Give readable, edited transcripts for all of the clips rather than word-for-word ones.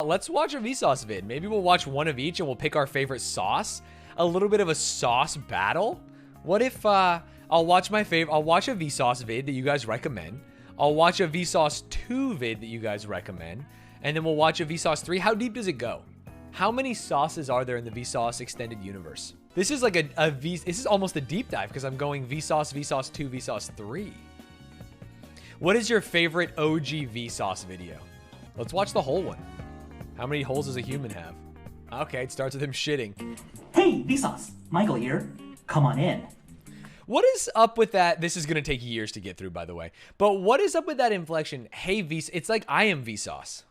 let's watch a Vsauce vid. Maybe we'll watch one of each and we'll pick our favorite sauce. A little bit of a sauce battle. What if I'll watch a Vsauce vid that you guys recommend. I'll watch a Vsauce 2 vid that you guys recommend. And then we'll watch a Vsauce 3. How deep does it go? How many sauces are there in the Vsauce extended universe? This is like this is almost a deep dive because I'm going Vsauce, Vsauce 2, Vsauce 3. What is your favorite OG Vsauce video? Let's watch the whole one. How many holes does a human have? Okay, it starts with him shitting. Hey, Vsauce, Michael here. Come on in. What is up with that? This is going to take years to get through, by the way. But what is up with that inflection? Hey, Vsauce. It's like I am Vsauce.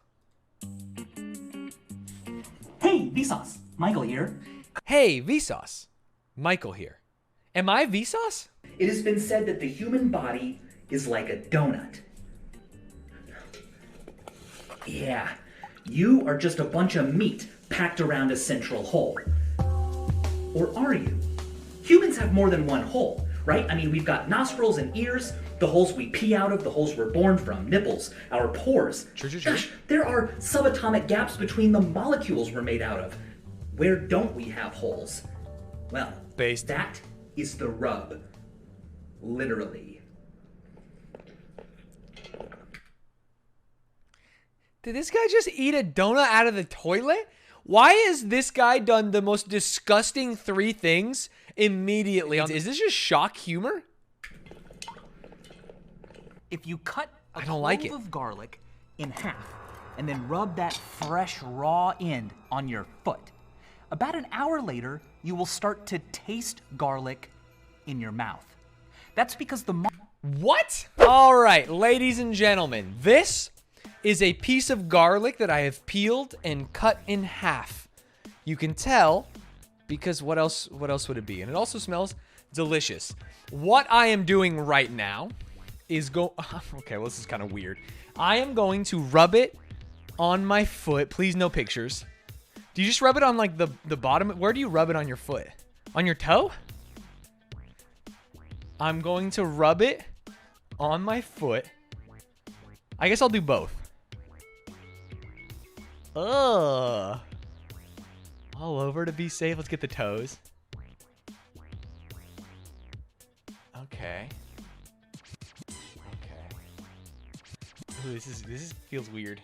Hey, Vsauce, Michael here. Hey, Vsauce. Michael here. Am I Vsauce? It has been said that the human body is like a donut. Yeah, you are just a bunch of meat packed around a central hole. Or are you? Humans have more than one hole, right? I mean, we've got nostrils and ears, the holes we pee out of, the holes we're born from, nipples, our pores. Gosh, there are subatomic gaps between the molecules we're made out of. Where don't we have holes? Well, that is the rub. Literally. Did this guy just eat a donut out of the toilet? Why has this guy done the most disgusting 3 things immediately? Is this just shock humor? If you cut a clove of garlic in half and then rub that fresh raw end on your foot, about an hour later, you will start to taste garlic in your mouth. That's because What? All right, ladies and gentlemen, this is a piece of garlic that I have peeled and cut in half. You can tell because what else would it be? And it also smells delicious. What I am doing right now is okay, well, this is kind of weird. I am going to rub it on my foot. Please, no pictures. Do you just rub it on like the bottom? Where do you rub it on your foot? On your toe? I'm going to rub it on my foot. I guess I'll do both. Ugh. All over to be safe. Let's get the toes. Okay. Ooh, this feels weird.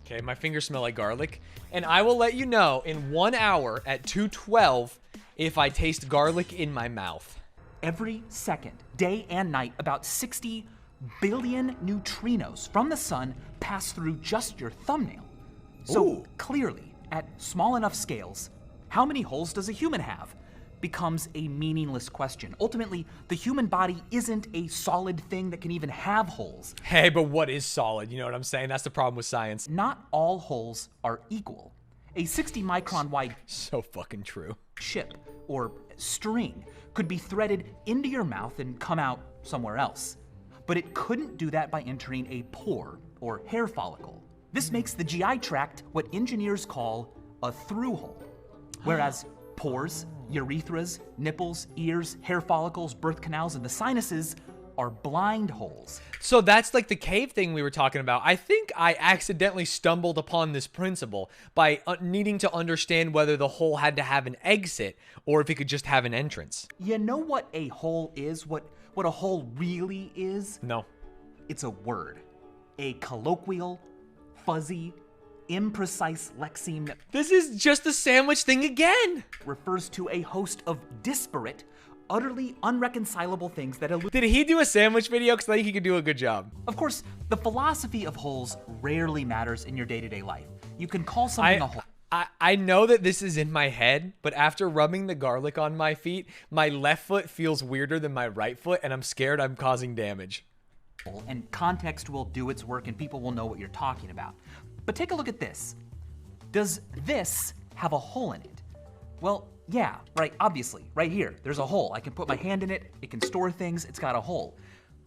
Okay, my fingers smell like garlic. And I will let you know in 1 hour at 2:12 if I taste garlic in my mouth. Every second, day and night, about 60 billion neutrinos from the sun pass through just your thumbnail. So clearly, at small enough scales, how many holes does a human have? Becomes a meaningless question. Ultimately, the human body isn't a solid thing that can even have holes. Hey, but what is solid? You know what I'm saying? That's the problem with science. Not all holes are equal. A 60 micron wide so fucking true chip or string could be threaded into your mouth and come out somewhere else. But it couldn't do that by entering a pore or hair follicle. This makes the GI tract what engineers call a through hole. Whereas pores, urethras, nipples, ears, hair follicles, birth canals, and the sinuses are blind holes. So that's like the cave thing we were talking about. I think I accidentally stumbled upon this principle by needing to understand whether the hole had to have an exit or if it could just have an entrance. You know what a hole is? What a hole really is? No. It's a word. A colloquial, fuzzy, imprecise lexeme that this is just the sandwich thing again. Refers to a host of disparate, utterly unreconcilable things that elude. Did he do a sandwich video? Because I think he could do a good job. Of course, the philosophy of holes rarely matters in your day-to-day life. You can call something a hole. I know that this is in my head, but after rubbing the garlic on my feet, my left foot feels weirder than my right foot, and I'm scared I'm causing damage. And context will do its work, and people will know what you're talking about. But take a look at this. Does this have a hole in it? Well, yeah, right, obviously, right here. There's a hole. I can put my hand in it. It can store things. It's got a hole.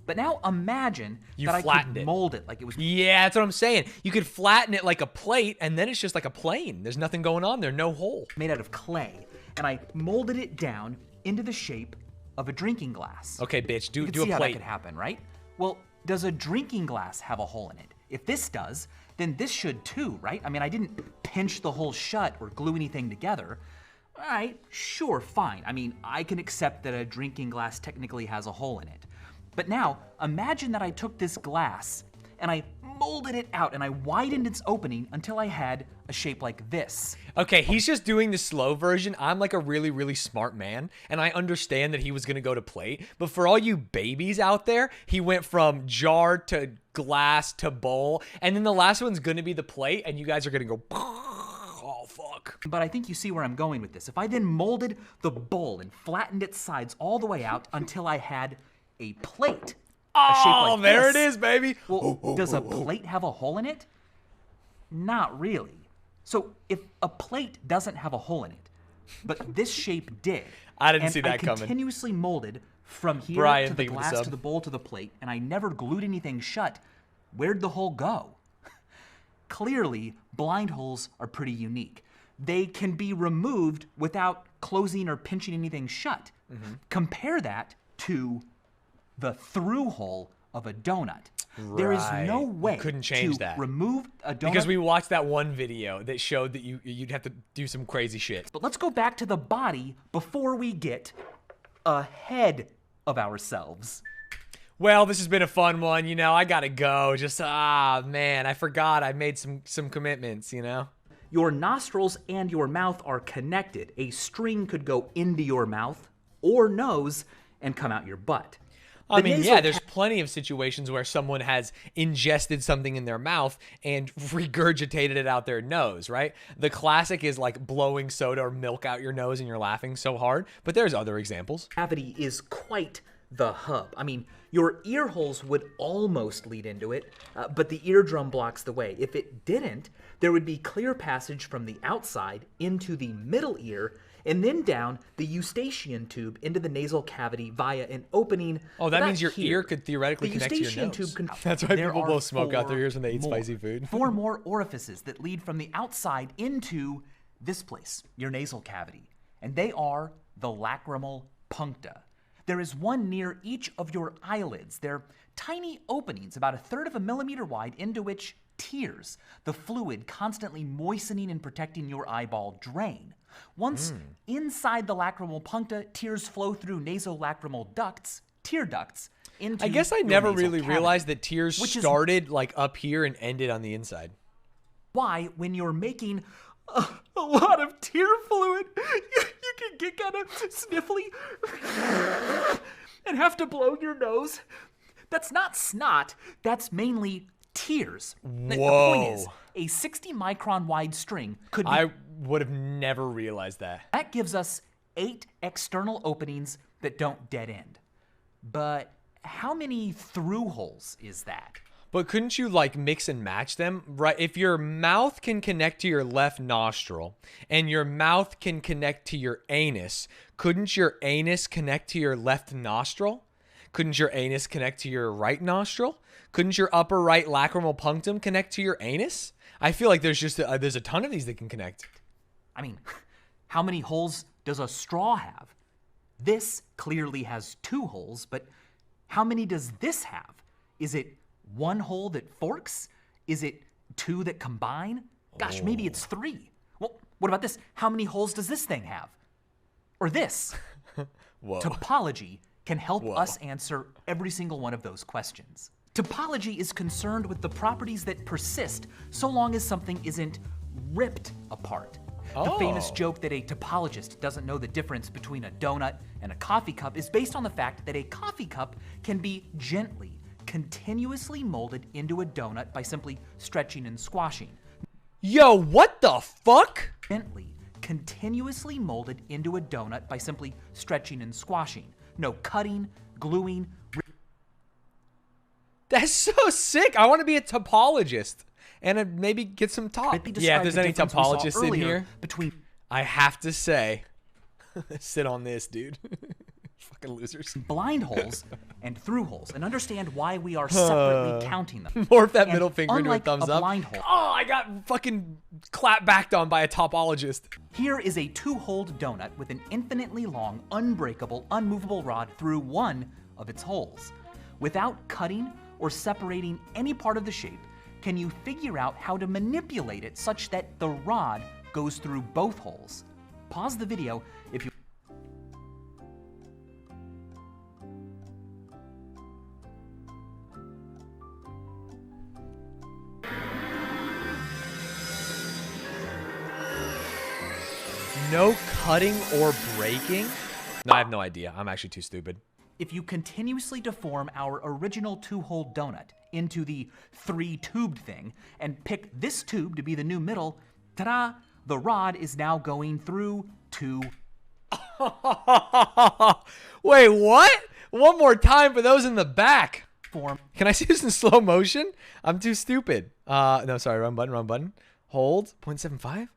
But now imagine that I could mold it like it was. Yeah, that's what I'm saying. You could flatten it like a plate, and then it's just like a plane. There's nothing going on there, no hole. Made out of clay, and I molded it down into the shape of a drinking glass. Okay, bitch, do a see plate. How that could happen, right? Well, does a drinking glass have a hole in it? If this does, then this should too, right? I mean, I didn't pinch the hole shut or glue anything together. All right, sure, fine. I mean, I can accept that a drinking glass technically has a hole in it. But now, imagine that I took this glass and I molded it out and I widened its opening until I had a shape like this. Okay, he's just doing the slow version. I'm like a really, really smart man, and I understand that he was gonna go to plate. But for all you babies out there, he went from jar to glass to bowl, and then the last one's gonna be the plate, and you guys are gonna go, oh, fuck. But I think you see where I'm going with this. If I then molded the bowl and flattened its sides all the way out until I had a plate, a shape like there this, it is, baby. Well, does a plate have a hole in it? Not really. So if a plate doesn't have a hole in it, but this shape did, I didn't see that coming. I continuously molded from here Brian, to the glass to the bowl to the plate, and I never glued anything shut, where'd the hole go? Clearly, blind holes are pretty unique. They can be removed without closing or pinching anything shut. Compare that to the through hole of a donut. There is no way couldn't change to that. remove a donut. Because we watched that one video that showed that you'd have to do some crazy shit. But let's go back to the body before we get ahead of ourselves. Well, this has been a fun one. You know, I gotta go. Just, man, I forgot I made some commitments, you know? Your nostrils and your mouth are connected. A string could go into your mouth or nose and come out your butt. I mean, yeah, there's plenty of situations where someone has ingested something in their mouth and regurgitated it out their nose, right? The classic is like blowing soda or milk out your nose and you're laughing so hard, but there's other examples. Cavity is quite the hub. I mean, your ear holes would almost lead into it, but the eardrum blocks the way. If it didn't, there would be clear passage from the outside into the middle ear and then down the eustachian tube into the nasal cavity via an opening. Oh, that means your here. ear could theoretically connect to your nose. That's why people blow smoke out their ears when they eat spicy food. 4 more orifices that lead from the outside into this place, your nasal cavity. And they are the lacrimal puncta. There is one near each of your eyelids. They're tiny openings, about 1/3 of a millimeter wide, into which tears, the fluid constantly moistening and protecting your eyeball, drain. Once inside the lacrimal puncta, tears flow through nasolacrimal ducts, tear ducts, into I guess I your never nasal really cavity, realized that tears started like up here and ended on the inside. Why, when you're making a lot of tear fluid, you can get kind of sniffly and have to blow your nose. That's not snot, that's mainly tears. Whoa. The point is, a 60 micron wide string could be... I would have never realized that. That gives us 8 external openings that don't dead end. But how many through holes is that? But couldn't you like mix and match them? Right? If your mouth can connect to your left nostril and your mouth can connect to your anus, couldn't your anus connect to your left nostril? Couldn't your anus connect to your right nostril? Couldn't your upper right lacrimal punctum connect to your anus? I feel like there's just there's a ton of these that can connect. I mean, how many holes does a straw have? This clearly has 2 holes, but how many does this have? Is it 1 hole that forks? Is it 2 that combine? Gosh, maybe it's 3. Well, what about this? How many holes does this thing have? Or this? Whoa. Topology can help us answer every single one of those questions. Topology is concerned with the properties that persist so long as something isn't ripped apart. The famous joke that a topologist doesn't know the difference between a donut and a coffee cup is based on the fact that a coffee cup can be gently, continuously molded into a donut by simply stretching and squashing. Yo, what the fuck? Gently, continuously molded into a donut by simply stretching and squashing. No cutting, gluing. That's so sick. I want to be a topologist and maybe get some top. Yeah, if there's any topologists in here, I have to say, sit on this, dude. Fucking losers. Blind holes and through holes, and understand why we are separately counting them. Morph that middle finger into a unlike thumbs a up. blind hole, Oh, I got fucking clap backed on by a topologist. here is a 2-holed donut with an infinitely long, unbreakable, unmovable rod through one of its holes. Without cutting or separating any part of the shape, can you figure out how to manipulate it such that the rod goes through both holes? Pause the video if you... No cutting or breaking? No, I have no idea. I'm actually too stupid. If you continuously deform our original 2-hole donut into the 3-tubed thing and pick this tube to be the new middle, ta-da, the rod is now going through 2. Wait, what? One more time for those in the back. Form. Can I see this in slow motion? I'm too stupid. No, sorry, wrong button. Hold, 0.75.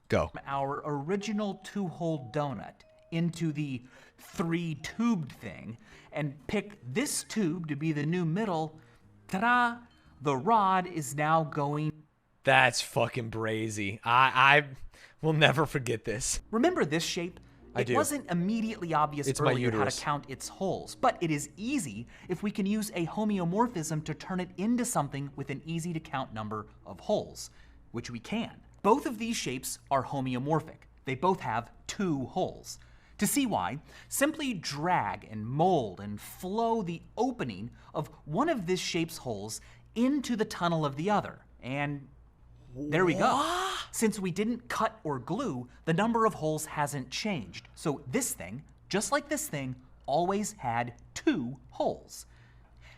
Go. Our original 2-hole donut into the 3-tubed thing and pick this tube to be the new middle, ta-da, the rod is now going... That's fucking brazy. I will never forget this. Remember this shape? I do. It wasn't immediately obvious It's my earlier how to uterus. count its holes, but it is easy if we can use a homeomorphism to turn it into something with an easy to count number of holes, which we can. Both of these shapes are homeomorphic. They both have 2 holes. To see why, simply drag and mold and flow the opening of one of this shape's holes into the tunnel of the other. And there we go. Since we didn't cut or glue, the number of holes hasn't changed. So this thing, just like this thing, always had 2 holes.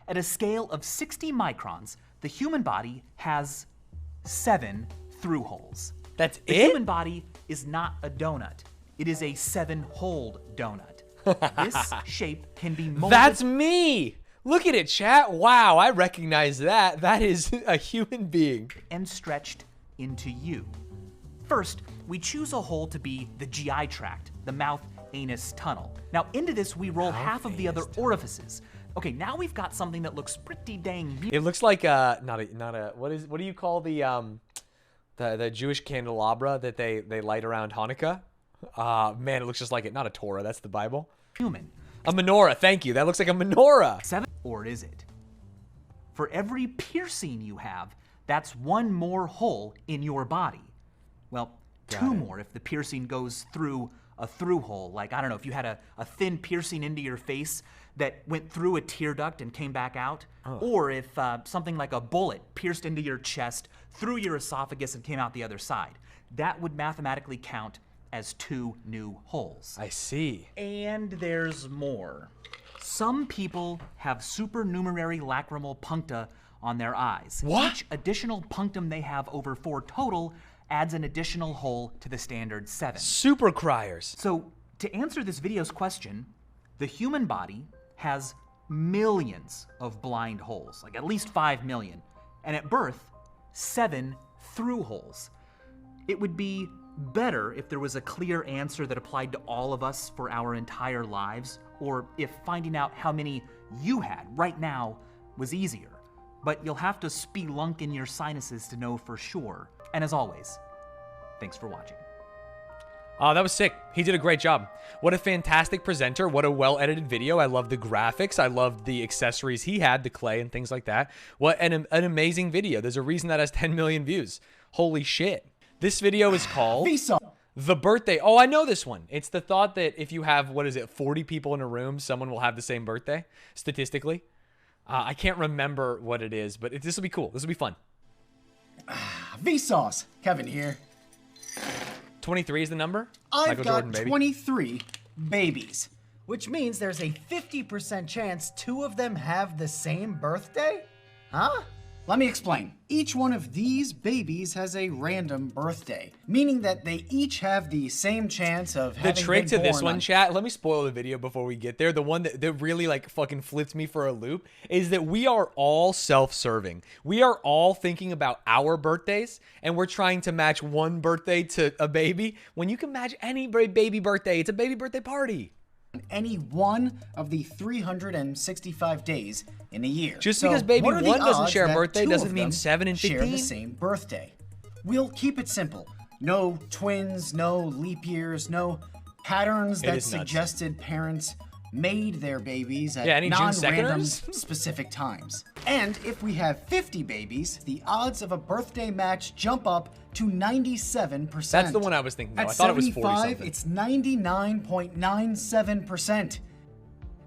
At a scale of 60 microns, the human body has 7 through holes. That's The it? human body is not a donut. It is a 7-holed donut. This shape can be molded. That's me. Look at it, chat. Wow, I recognize that. That is a human being. And stretched into you. First, we choose a hole to be the GI tract, the mouth anus tunnel. Now into this we roll half of the other orifices. Okay, now we've got something that looks pretty dang beautiful. It looks like not a what do you call the Jewish candelabra that they light around Hanukkah? Man, it looks just like it. Not a Torah, that's the Bible. Human. A menorah, thank you. That looks like a menorah. 7, or is it? For every piercing you have, that's 1 more hole in your body. Well, 2 more if the piercing goes through a through hole. Like, I don't know, if you had a thin piercing into your face that went through a tear duct and came back out. Or if something like a bullet pierced into your chest, through your esophagus and came out the other side. That would mathematically count as 2 new holes. I see. And there's more. Some people have supernumerary lacrimal puncta on their eyes. What? Each additional punctum they have over 4 total adds an additional hole to the standard 7. Super criers. So to answer this video's question, the human body has millions of blind holes, like at least 5 million, and at birth, 7 through holes. It would be better if there was a clear answer that applied to all of us for our entire lives, or if finding out how many you had right now was easier. But you'll have to spelunk in your sinuses to know for sure. And as always, thanks for watching. Oh, that was sick. He did a great job. What a fantastic presenter. What a well-edited video. I love the graphics. I love the accessories he had, the clay and things like that. What an amazing video. There's a reason that has 10 million views. Holy shit. This video is called Vsauce. The Birthday. Oh, I know this one. It's the thought that if you have, 40 people in a room, someone will have the same birthday, statistically. I can't remember what it is, but this will be cool. This will be fun. Vsauce. Kevin here. 23 is the number? I've Michael got Jordan, baby. 23 babies. Which means there's a 50% chance 2 of them have the same birthday? Huh? Let me explain. Each one of these babies has a random birthday, meaning that they each have the same chance of The having trick been to this born one, on- chat, let me spoil the video before we get there. The one that really like fucking flips me for a loop is that we are all self-serving. We are all thinking about our birthdays, and we're trying to match one birthday to a baby. When you can match any baby birthday, it's a baby birthday party. any one of the 365 days in a year. Just So because baby what are the one doesn't odds share a that birthday 2 doesn't of mean them 7 and share 15? the same birthday. We'll keep it simple. No twins, no leap years, no patterns that is nuts. suggested parents made their babies at any June non-random 2nders? specific times. And if we have 50 babies, the odds of a birthday match jump up to 97%. That's the one I was thinking. Though. At I thought it was 40 75, something. it's 99.97%.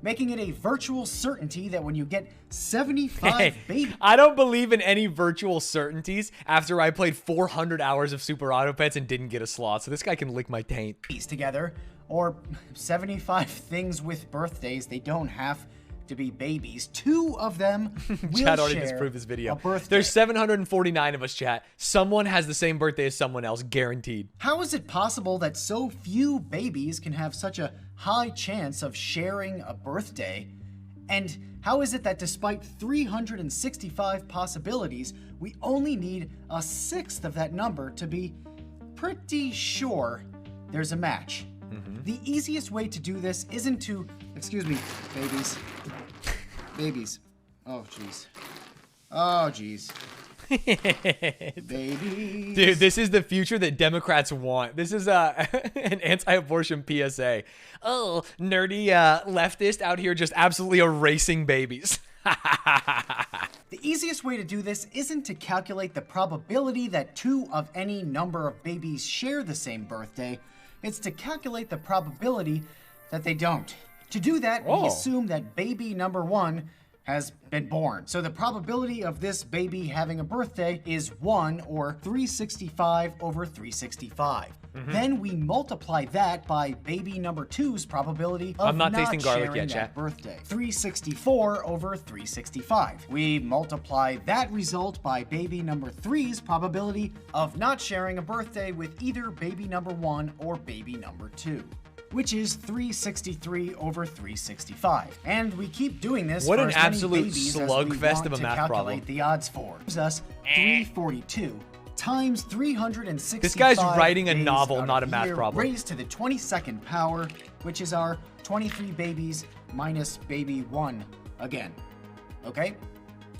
Making it a virtual certainty that when you get 75 babies I don't believe in any virtual certainties after I played 400 hours of Super Auto Pets and didn't get a slot, so this guy can lick my taint. together, or 75 things with birthdays, they don't have to be babies. 2 of them will Chat already share disproved this video. a birthday. There's 749 of us, chat. Someone has the same birthday as someone else, guaranteed. How is it possible that so few babies can have such a high chance of sharing a birthday? And how is it that despite 365 possibilities, we only need a sixth of that number to be pretty sure there's a match? The easiest way to do this isn't to, excuse me, babies. Babies. Oh, jeez. Oh, jeez. Babies. Dude, this is the future that Democrats want. This is an anti-abortion PSA. Oh, nerdy leftist out here just absolutely erasing babies. The easiest way to do this isn't to calculate the probability that 2 of any number of babies share the same birthday. It's to calculate the probability that they don't. To do that, we assume that baby number 1 has been born. So the probability of this baby having a birthday is 1, or 365 over 365. Then we multiply that by baby number 2's probability of I'm not tasting garlic sharing yet, that chat. birthday. 364 over 365. We multiply that result by baby number 3's probability of not sharing a birthday with either baby number 1 or baby number 2, which is 363 over 365. And we keep doing this What for an as many absolute babies as we slugfest want of a to math calculate problem. the odds for. Gives us 342 times 365. This guy's writing a days novel, out not of a math year, problem. raised to the 22nd power, which is our 23 babies minus baby 1 again. Okay?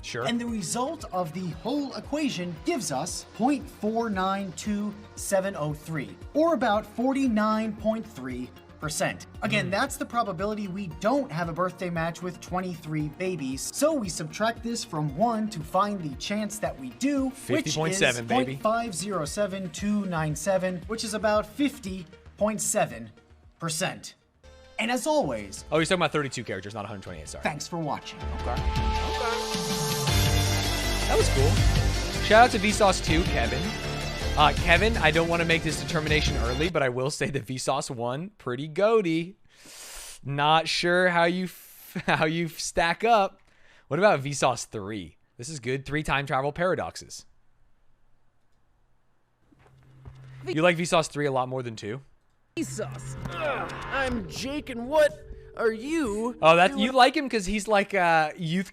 Sure. And the result of the whole equation gives us 0.492703, or about 49.3%. Again, that's the probability we don't have a birthday match with 23 babies. So we subtract this from 1 to find the chance that we do, which is 50.7, baby. 0.507297, which is about 50.7%. And as always, Oh, he's talking about 32 characters, not 128, sorry. thanks for watching. That was cool. Shout out to Vsauce 2, Kevin. Kevin, I don't want to make this determination early, but I will say that Vsauce 1, pretty goaty. Not sure how you stack up. What about Vsauce 3? This is good. 3 time travel paradoxes. You like Vsauce 3 a lot more than 2? Vsauce. I'm Jake, and what are you? Oh, you like him because he's like a youth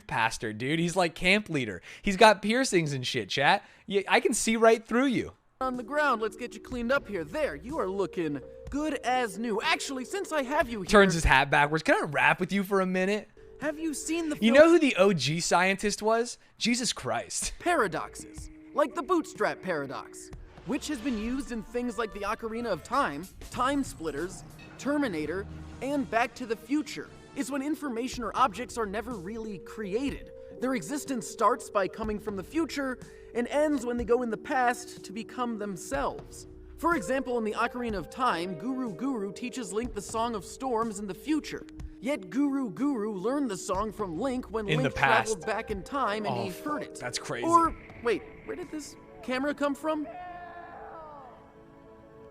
pastor, dude. He's like camp leader. He's got piercings and shit, chat. I can see right through you. On the ground, let's get you cleaned up here. There, you are looking good as new. Actually, since I have you here, Turns his hat backwards. Can I rap with you for a minute? have you seen the You know who the OG scientist was? Jesus Christ. paradoxes? Like the bootstrap paradox, which has been used in things like the Ocarina of Time, Time Splitters, Terminator, and Back to the Future, is when information or objects are never really created. Their existence starts by coming from the future and ends when they go in the past to become themselves. For example, in the Ocarina of Time, Guru teaches Link the Song of Storms in the future. Yet Guru learned the song from Link when In the Link past. traveled back in time and Oh, he heard it. that's crazy. Or, wait, where did this camera come from?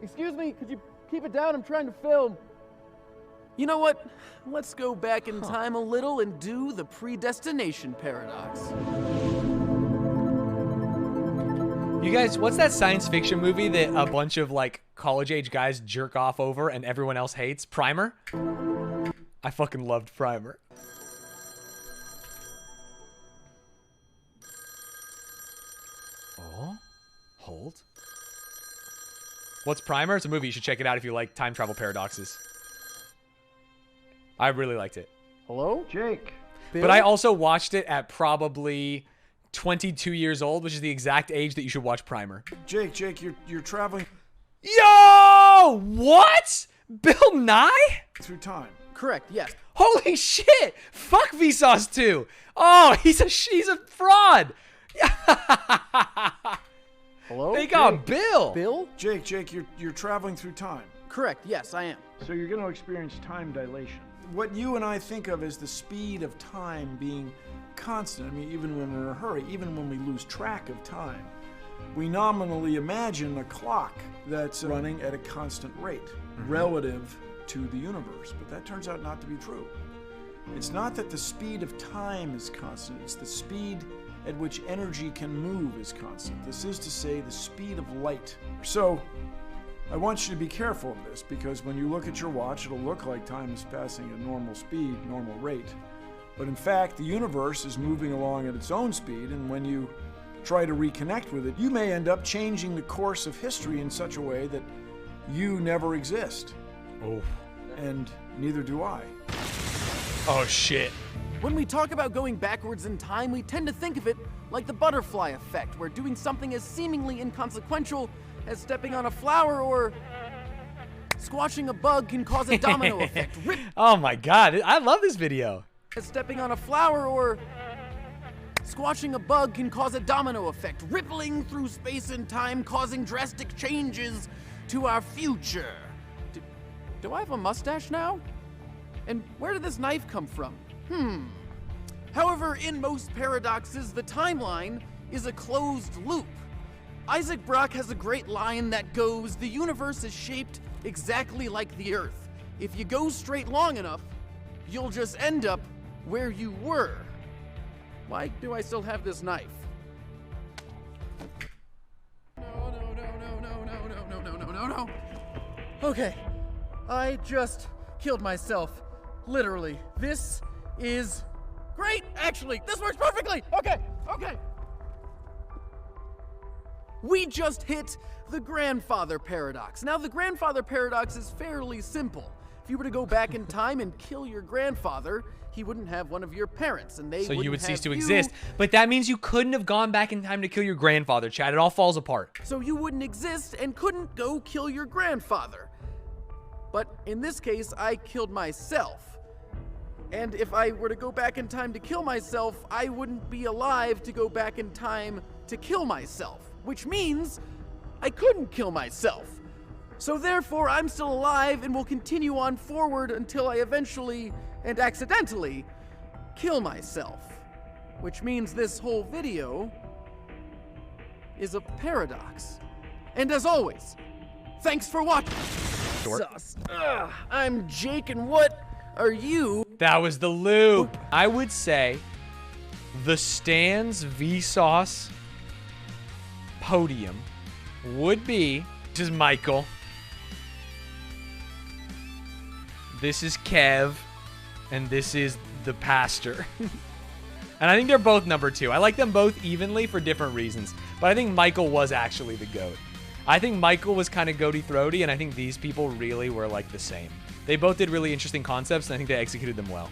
Excuse me, could you keep it down? I'm trying to film. You know what? Let's go back in time a little and do the predestination paradox. You guys, what's that science fiction movie that a bunch of like college age guys jerk off over and everyone else hates? Primer? I fucking loved Primer. Oh, hold. What's Primer? It's a movie. You should check it out if you like time travel paradoxes. I really liked it. Hello? Jake. But I also watched it at probably 22 years old, which is the exact age that you should watch Primer. Jake, you're traveling Yo! What? Bill Nye? through time. Correct, yes. Holy shit! Fuck Vsauce 2! Oh, he's a fraud! Hello? They got Bill! Bill? Jake, you're traveling through time. Correct, yes, I am. So you're going to experience time dilation. What you and I think of as the speed of time being constant. I mean, even when we're in a hurry, even when we lose track of time, we nominally imagine a clock that's running at a constant rate relative to the universe. But that turns out not to be true. It's not that the speed of time is constant, it's the speed at which energy can move is constant. This is to say, the speed of light. So, I want you to be careful of this, because when you look at your watch, it'll look like time is passing at normal speed, normal rate. But in fact, the universe is moving along at its own speed, and when you try to reconnect with it, you may end up changing the course of history in such a way that you never exist. Oh. And neither do I. Oh shit. When we talk about going backwards in time, we tend to think of it like the butterfly effect, where doing something as seemingly inconsequential as stepping on a flower or squashing a bug can cause a domino effect. Oh my god, I love this video. Stepping on a flower or squashing a bug can cause a domino effect, rippling through space and time, causing drastic changes to our future. Do I have a mustache now? And where did this knife come from? However, in most paradoxes, the timeline is a closed loop. Isaac Brock has a great line that goes, "The universe is shaped exactly like the Earth. If you go straight long enough, you'll just end up where you were." Why do I still have this knife? No. Okay, I just killed myself. Literally. This is great, actually. This works perfectly. Okay. We just hit the grandfather paradox. Now, the grandfather paradox is fairly simple. If you were to go back in time and kill your grandfather, he wouldn't have one of your parents, and So you would cease to exist. But that means you couldn't have gone back in time to kill your grandfather, Chad. It all falls apart. So you wouldn't exist and couldn't go kill your grandfather. But in this case, I killed myself. And if I were to go back in time to kill myself, I wouldn't be alive to go back in time to kill myself, which means I couldn't kill myself. So therefore, I'm still alive and will continue on forward until I eventually and accidentally kill myself. Which means this whole video is a paradox. And as always, thanks for watching. Sus. I'm Jake, and what are you? That was the loop. I would say the Stanz Vsauce podium would be, this is Michael, this is Kev, and this is the pastor. And I think they're both number 2. I like them both evenly for different reasons, but I think Michael was actually the GOAT. I think Michael was kind of goaty-throaty, and I think these people really were like the same. They both did really interesting concepts, and I think they executed them well.